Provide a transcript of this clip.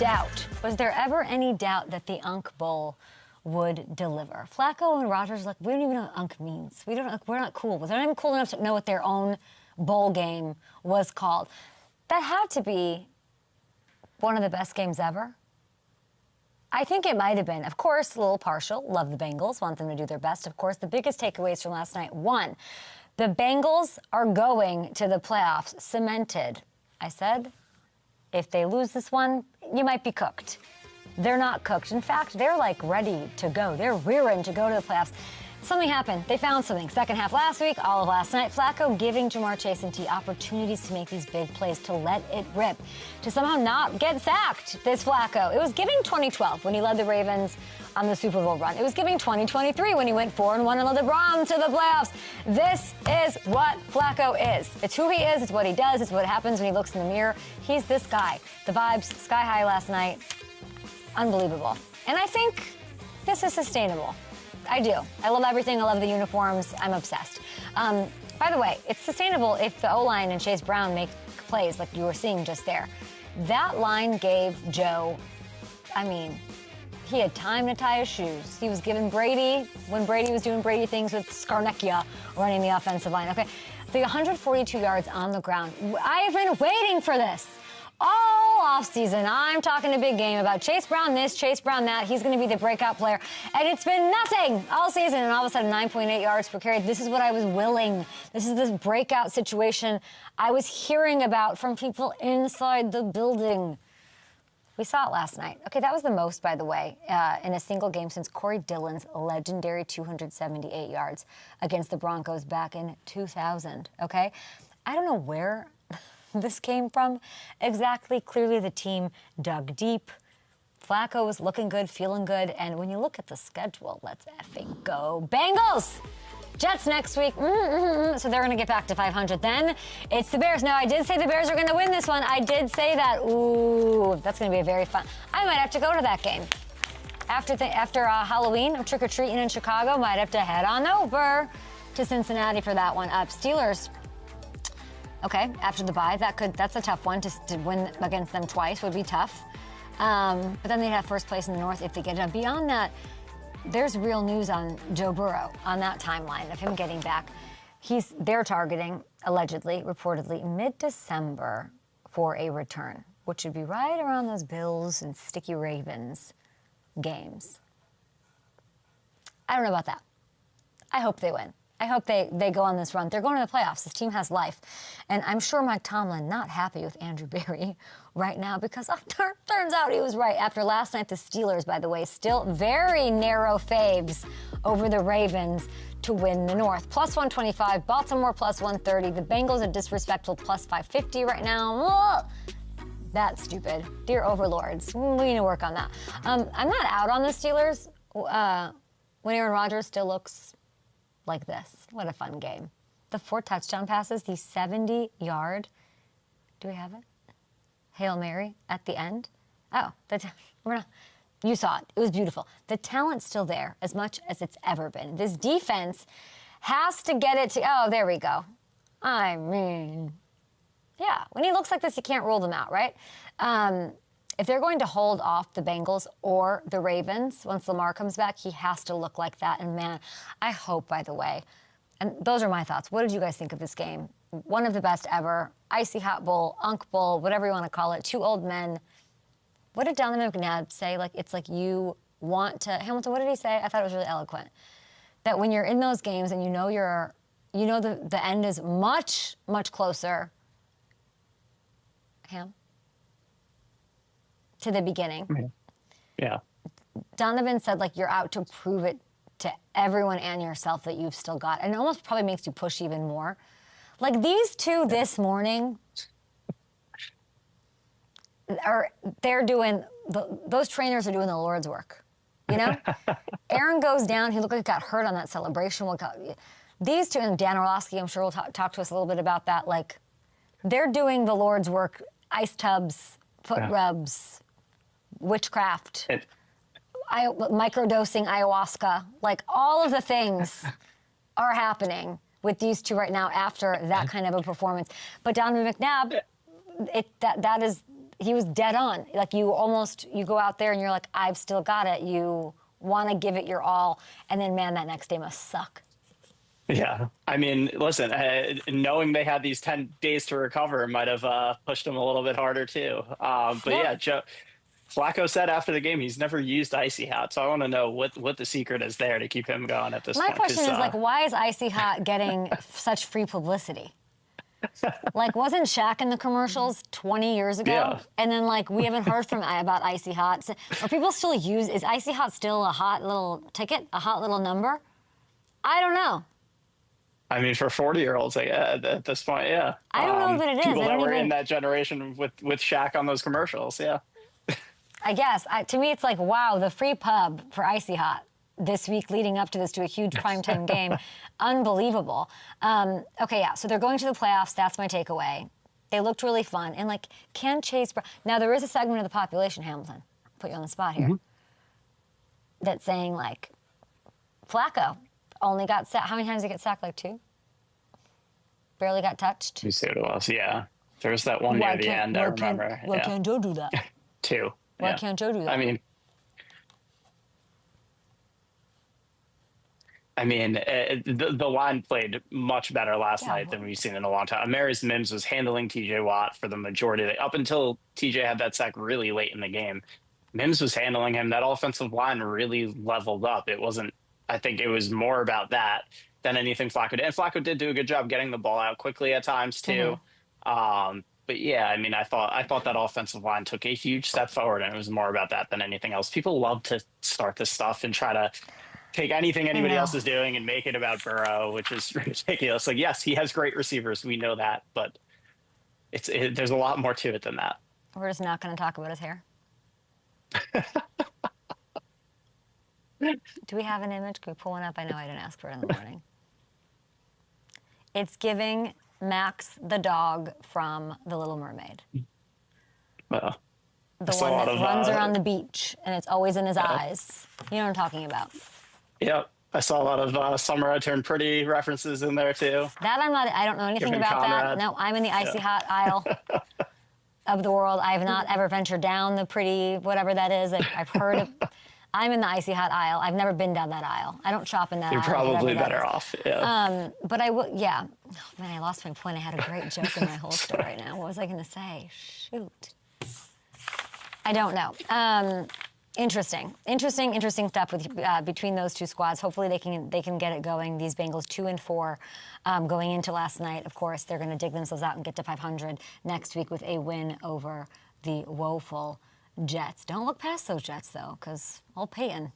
doubt, was there ever any doubt that the Unk Bowl would deliver? Flacco and Rodgers, like, we don't even know what Unk means. We're not cool. They're not even cool enough to know what their own bowl game was called. That had to be one of the best games ever. I think it might have been. Of course, a little partial. Love the Bengals. Want them to do their best. Of course, the biggest takeaways from last night. One, the Bengals are going to the playoffs cemented. I said, if they lose this one, you might be cooked. They're not cooked. In fact, they're like ready to go. They're rearing to go to the playoffs. Something happened. They found something. Second half last week, all of last night, Flacco giving Jamar Chase and T opportunities to make these big plays, to let it rip, to somehow not get sacked, this Flacco. It was giving 2012 when he led the Ravens on the Super Bowl run. It was giving 2023 when he went 4-1 and led the Browns to the playoffs. This is what Flacco is. It's who he is. It's what he does. It's what happens when he looks in the mirror. He's this guy. The vibes sky high last night. Unbelievable. And I think this is sustainable. I do. I love everything. I love the uniforms. I'm obsessed. By the way, it's sustainable if the O-line and Chase Brown make plays like you were seeing just there. That line gave Joe, he had time to tie his shoes. He was giving Brady, when Brady was doing Brady things with Scarnecchia running the offensive line. Okay, the 142 yards on the ground. I have been waiting for this all offseason. I'm talking a big game about Chase Brown this, Chase Brown that. He's going to be the breakout player. And it's been nothing all season. And all of a sudden, 9.8 yards per carry. This is what I was willing. This is this breakout situation I was hearing about from people inside the building. We saw it last night. Okay, that was the most, by the way, in a single game since Corey Dillon's legendary 278 yards against the Broncos back in 2000, okay? I don't know where this came from exactly. Clearly the team dug deep. Flacco was looking good, feeling good. And when you look at the schedule, let's effing go. Bengals! Jets next week. So they're going to get back to 500. Then it's the Bears. Now, I did say the Bears are going to win this one. I did say that. Ooh, that's going to be a very fun. I might have to go to that game. After Halloween, I'm trick-or-treating in Chicago. Might have to head on over to Cincinnati for that one. Steelers. Okay, after the bye, that's a tough one to win against them twice would be tough. But then they'd have first place in the North if they get it. Beyond that, there's real news on Joe Burrow on that timeline of him getting back. They're targeting, allegedly, reportedly, mid-December for a return, which would be right around those Bills and sticky Ravens games. I don't know about that. I hope they win. I hope they go on this run. They're going to the playoffs. This team has life. And I'm sure Mike Tomlin not happy with Andrew Berry right now because turns out he was right. After last night, the Steelers, by the way, still very narrow faves over the Ravens to win the North. Plus 125, Baltimore plus 130. The Bengals are disrespectful plus 550 right now. That's stupid. Dear overlords, we need to work on that. I'm not out on the Steelers when Aaron Rodgers still looks like this. What a fun game. The 4 touchdown passes, the 70-yard, do we have it? Hail Mary at the end. Oh, you saw it. It was beautiful. The talent's still there as much as it's ever been. This defense has to get it to, oh, there we go. Yeah, when he looks like this, you can't rule them out, right? If they're going to hold off the Bengals or the Ravens, once Lamar comes back, he has to look like that. And man, I hope, by the way, and those are my thoughts. What did you guys think of this game? One of the best ever. Icy Hot Bowl, Unk Bowl, whatever you want to call it. 2 old men. What did Donovan McNabb say? It's like you want to, Hamilton, what did he say? I thought it was really eloquent. That when you're in those games and you know the end is much, much closer. Ham? To the beginning. Yeah. Donovan said, you're out to prove it to everyone and yourself that you've still got. And it almost probably makes you push even more. These two this morning they're doing, those trainers are doing the Lord's work, you know? Aaron goes down. He looked like he got hurt on that celebration. These two, and Dan Orlovsky, I'm sure will talk to us a little bit about that. They're doing the Lord's work, ice tubs, foot rubs, witchcraft, microdosing ayahuasca, all of the things are happening with these two right now after that kind of a performance. But Donovan McNabb, he was dead on. Like you go out there and you're like, I've still got it. You want to give it your all, and then man, that next day must suck. Yeah. I mean, listen, knowing they had these 10 days to recover might have pushed him a little bit harder too. But yeah, Flacco said after the game he's never used Icy Hot, so I want to know what the secret is there to keep him going at this My point. question is like, why is Icy Hot getting such free publicity? Like, wasn't Shaq in the commercials 20 years ago? Yeah. And then, like, we haven't heard from about Icy Hot. Are people still is Icy Hot still a hot little ticket, a hot little number? I don't know. I mean, for 40-year-olds, at this point, yeah. I don't know that it is. People that were in that generation with Shaq on those commercials, yeah. I guess. To me, it's like, wow, the free pub for Icy Hot this week leading up to this, to a huge primetime game. Unbelievable. Okay, yeah, so they're going to the playoffs. That's my takeaway. They looked really fun. And, like, can Chase Brown... Now, there is a segment of the population, Hamilton, put you on the spot here, that's saying, like, Flacco only got sacked. How many times did he get sacked? Like 2? Barely got touched? You see what it was, yeah. There was that one near the end, I remember. Why can't Joe do that? 2. Why can't Joe do that? I mean, the line played much better last night than we've seen in a long time. Amarius Mims was handling T.J. Watt for the majority of it, up until T.J. had that sack really late in the game. Mims was handling him. That offensive line really leveled up. It wasn't, I think it was more about that than anything Flacco did. And Flacco did do a good job getting the ball out quickly at times too. But yeah, I mean, I thought that offensive line took a huge step forward, and it was more about that than anything else. People love to start this stuff and try to take anything anybody else is doing and make it about Burrow, which is ridiculous. Like, yes, he has great receivers. We know that, but there's a lot more to it than that. We're just not going to talk about his hair. Do we have an image? Can we pull one up? I know I didn't ask for it in the morning. It's giving Max the dog from The Little Mermaid. Well, the one that runs around the beach, and it's always in his eyes. You know what I'm talking about. Yep. I saw a lot of Summer I Turned Pretty references in there, too. That I don't know anything about that. No, I'm in the Icy Hot aisle of the world. I have not ever ventured down the pretty, whatever that is. I've heard of. I'm in the Icy Hot aisle. I've never been down that aisle. I don't shop in that aisle. You're probably better off. Yeah. But I will, yeah. Oh, man, I lost my point. I had a great joke in my holster right now. What was I going to say? Shoot. I don't know. Interesting stuff with between those two squads. Hopefully they can get it going. These Bengals 2-4 going into last night. Of course, they're going to dig themselves out and get to 500 next week with a win over the woeful Jets. Don't look past those Jets, though, because old Peyton,